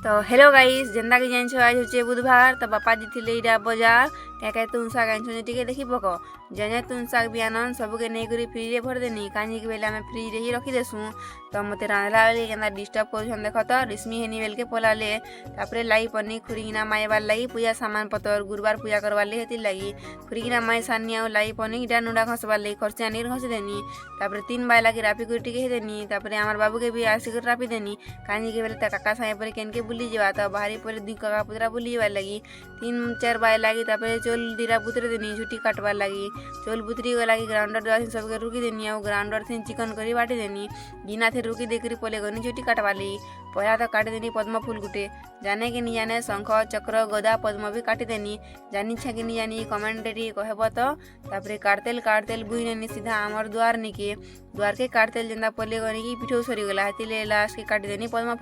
तो hello guys जेनता कि जान आज होचे बुधवार तो बापा जी थिले इरा बाजार क्या कहते तुम साग आन टिके देखी पक जने तुम साग भी आनन सबके नहीं करी फ्री रे भर देनी कानी के बेले आम फ्री रे ही रखी देसु तो मत रांधला बेले के डिस्टर्ब कर देख तो रिश्मी हेनी बेल के पलाले तापर लाई पनी खुरीना माए बार लगी पूजा सामान पतर गुरुवार पूजा करवार लगी लगी खुरीना माए सानी आउ लाई पनी इटा नुडा घसबार लगी खर्चे आनी घसी देनी तापर 3 बाय लगी रापी कर टिके देनी तापर आमार बाबू के भी आसिक रापी देनी कानी के बेले काका साए पर केन के बुली जावा तो बाहरी पर दुई काका पुतरा बुली जावार लगी 3-4 बाय लगी तापर चोल दीरा पुतरे देनी छुट्टी काटवार लगी चोल पुतरी को लगी ग्राउंडर दवा सबके रुकी देनी और ग्राउंडर से चिकन करी बाटी देनी गिना थे रुकी देखरी पले गनी छुट्टी काटवार लगी पहला तो काटी देनी पद्म फूल गुटे जाने कि नहीं जाने शंख चक्र गदा पद्म भी काटी देनी जानी छे कि नहीं जानी कमेंटेरी कहब तो तापर काटतेल बुई नेनी सीधा आमर द्वार निके द्वार के काटतेल जेंदा पले गनी की पिठो सरी गला हाथी ले लास्ट के काटी देनी पद्म